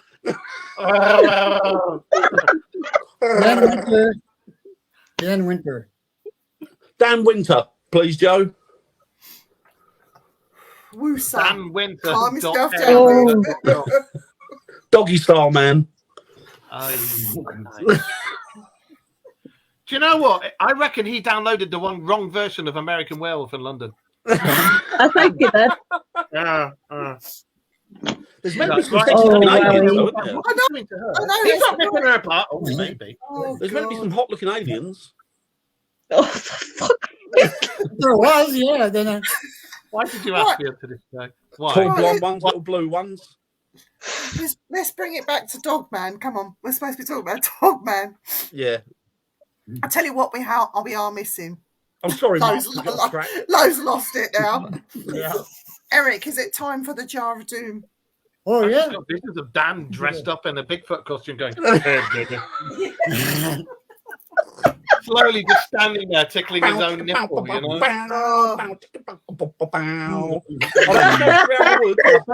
Dan Winter. Dan Winter, please, Joe. Woosa. Dan Winter. Calm yourself Dog- down. Doggy style, man. Oh, nice. Do you know what? I reckon he downloaded the wrong version of American Werewolf in London. I think you did. Yeah. There's meant to be some Right. sexy Oh, looking wow. aliens, though, isn't there? What's he doing to her? I know, He's that's not ripping her apart. Oh, maybe. Oh, There's meant to be some hot looking aliens. Oh, for fuck. There was, yeah. Then Why did you ask me up to this day? Tall Why? blonde ones, little blue ones. let's bring it back to Dogman. Come on, we're supposed to be talking about Dogman. Yeah. I tell you what, we are missing. I'm sorry, Mark. Lowe's, we got track. Lowe's lost it now. yeah. Eric, is it time for the Jar of Doom? Oh I yeah. just got visions of Dan dressed up in a Bigfoot costume going, slowly just standing there tickling his own nipple, you know? Oh. I bet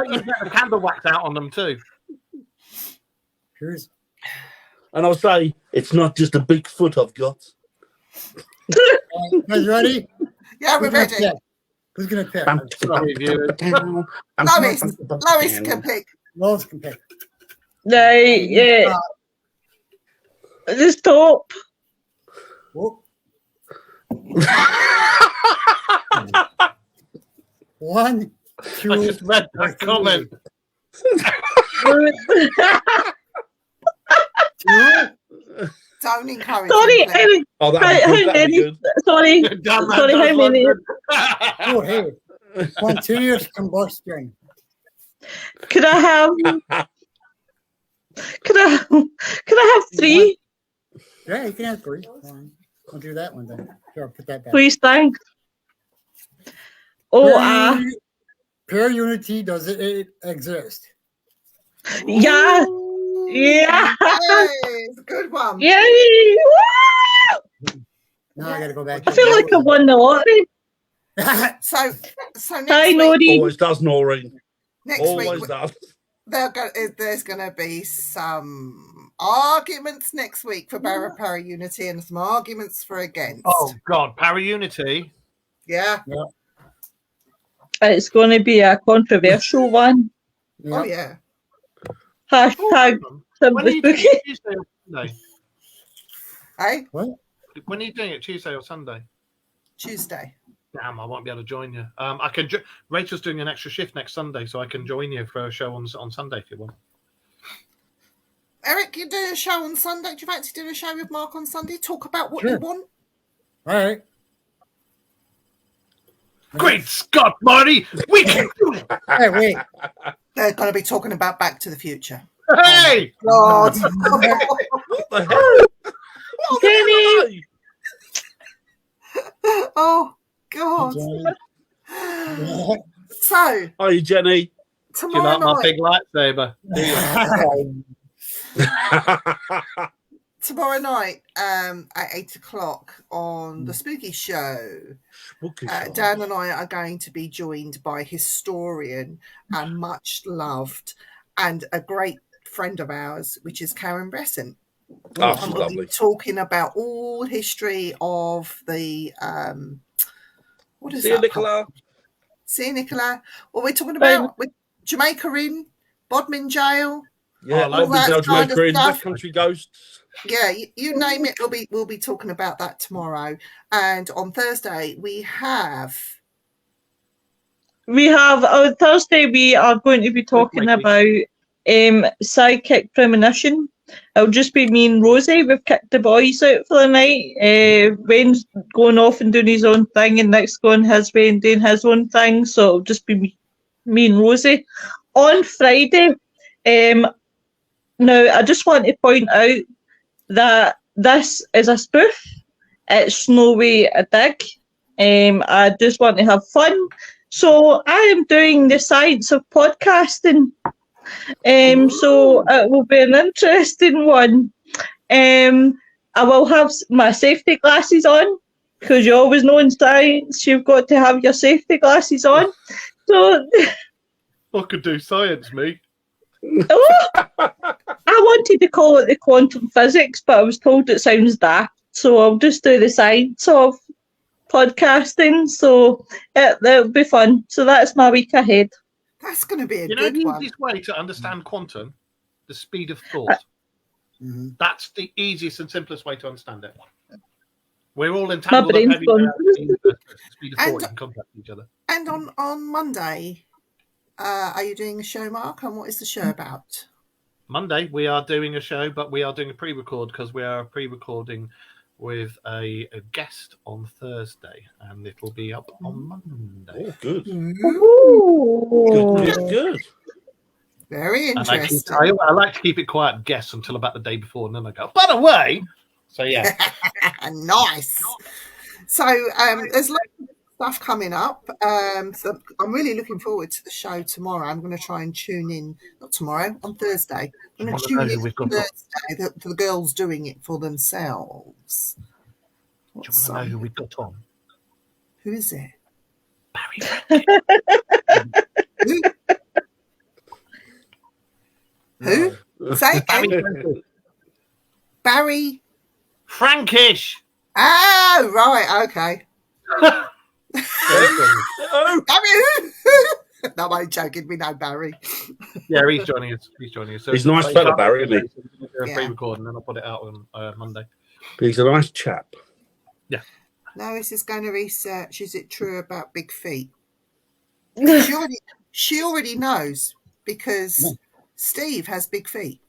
you get the candle wax out on them too. Here's And I'll say, it's not just a big foot I've got. you guys ready? Yeah, we're Who's gonna ready. pick? Who's gonna pick? Sorry, viewers. Lois can pick. Lois can pick. No, yeah. This top. Whoop. One, two, I just read that comment. two. Don't encourage Sorry, him, please. Oh, how that'd be many? good. Sorry, Damn, that sorry, does how look many? good. Oh, hey, spontaneous combustion. Could I have? Could I have 3? Yeah, you can have 3. Fine. I'll do that one then. Sure, I'll put that back. Please, thanks. Oh, Pure unity, does it exist? yeah, Ooh, yeah, yes, good one. yay! Woo! Now I got to go back. I feel like I won the lottery. So Hi, next week, Nori. Always does, Noreen. next Always week does. there's going to be some arguments next week for para unity and some arguments for against. Oh God, para unity. Yeah. It's going to be a controversial one. Oh yeah. Hashtag When are you doing Spooky. it, Tuesday or Sunday? Hey, What? When are you doing it, Tuesday or Sunday? Tuesday. Damn, I won't be able to join you. I can. Rachel's doing an extra shift next Sunday, so I can join you for a show on Sunday if you want. Eric, you do a show on Sunday. Do you fancy doing a show with Mark on Sunday? Talk about what you Sure. want. All right. Great Scott, Marty, we can do it. Hey, wait. They're going to be talking about Back to the Future. Hey, God. What the hell? What Jenny! Oh, God. So, Hi, Jenny. do you tomorrow like my night, big lightsaber? tomorrow night at 8 o'clock on The Spooky Show, Dan and I are going to be joined by historian and much loved and a great friend of ours, which is Karen Bresson. Oh, And she's we'll be lovely. talking about all history of the what is See you, that? Nicola. See you, Nicola. Well, we're talking about with Jamaica in Bodmin Jail. Yeah, Oh, Love that the kind of Jamaica in stuff. West Country Ghosts. Yeah, you name it. We'll be talking about that tomorrow. And on Thursday we have On Thursday we are going to be talking Mikey. about psychic premonition. It'll just be me and Rosie. We've kicked the boys out for the night. Wayne's going off and doing his own thing, and Nick's going his way and doing his own thing. So it'll just be me and Rosie. On Friday, now I just want to point out that this is a spoof. It's no way a dig. I just want to have fun. So I am doing the science of podcasting. So it will be an interesting one. I will have my safety glasses on, because you always know in science you've got to have your safety glasses on. So I could do science, me. I wanted to call it the quantum physics, but I was told it sounds daft. So I'll just do the science of podcasting. So it'll be fun. So that's my week ahead. that's going to be a You know good the one. easiest way to understand quantum? The speed of thought. Mhm. That's the easiest and simplest way to understand it. We're all entangled up brain's heavy gone. the speed of thought And- you can contact each other. And on Monday, are you doing a show, Mark? And what is the show about? Monday we are doing a show, but we are doing a pre-record because we are pre-recording with a guest on Thursday, and it'll be up on Monday. Oh, good. Ooh. Good. Very And interesting. I like to keep it quiet, guests, until about the day before, and then I go, by the way. So yeah, Nice. So there's lots of stuff coming up. So I'm really looking forward to the show tomorrow. I'm going to try and tune in, not tomorrow, on Thursday. I'm going Wanna to tune know in who we've on got on? Thursday for the girls doing it for themselves. do you What's want to know who we've got on? who is it? Barry. Who? Say Barry again. Frankish. Barry. Frankish. Oh, right. Okay. Oh, Barry who? No, I'm joking. We know Barry. Yeah, he's joining us. So He's a nice fella, Barry, isn't he? We'll do a Yeah. pre-record, and then I'll put it out on Monday. he's a nice chap. Lois is going to research, is it true about big feet? She already knows because Steve has big feet.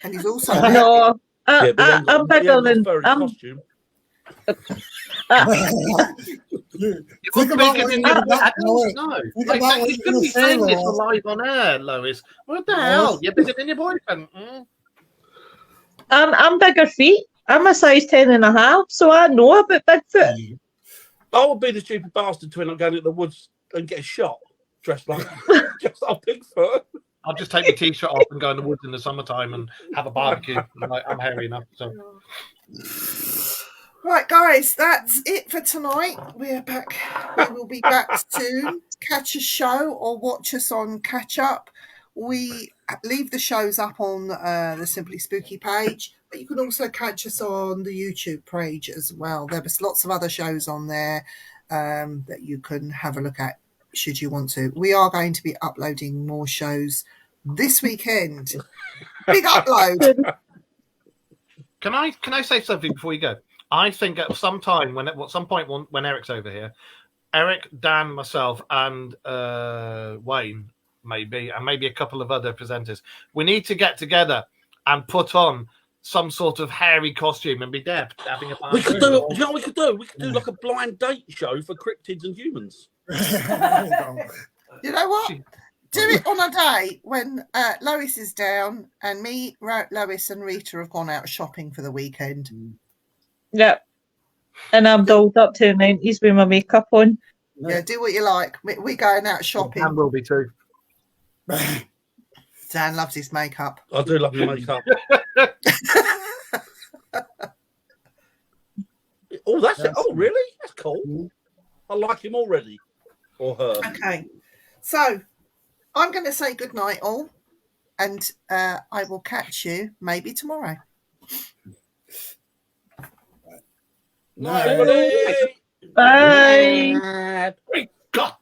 And he's also No, Yeah, but then I'm bigger than furry I'm. costume. You're Think about bigger what than you're your- about- I no, don't wait. know. Think Like, about what you you're shouldn't gonna be say, saying this Lois. live on air, Lois. What the Lois. hell? You're bigger than your boyfriend. Mm. I'm bigger feet. I'm a size 10.5, so I know about Bigfoot. I would be the stupid bastard to end up going into the woods and get shot dressed like Bigfoot. I'll just take my t-shirt off and go in the woods in the summertime and have a barbecue. I'm hairy enough. So Right, guys, that's it for tonight. We're back. We will be back soon. Catch a show or watch us on Catch Up. We leave the shows up on the Simply Spooky page, but you can also catch us on the YouTube page as well. There's lots of other shows on there that you can have a look at should you want to. We are going to be uploading more shows this weekend. Big upload. can I say something before you go? I think at some time when Eric's over here, Eric, Dan, myself, and Wayne maybe, and maybe a couple of other presenters, we need to get together and put on some sort of hairy costume and be there having a party. We could do. You know what we could do? We could do like a blind date show for cryptids and humans. There you go. You know what? Do it on a day when Lois is down and me, Lois and Rita have gone out shopping for the weekend. Yep. And I'm dolled up to the 90s with my makeup on. Yeah, do what you like. We're going out shopping. Dan will be too. Dan loves his makeup. I do love your makeup. Oh, that's it. Oh, really? That's cool. I like him already. Or her. Okay. So I'm going to say good night, all. And I will catch you maybe tomorrow. Night, everybody. Bye. Great God,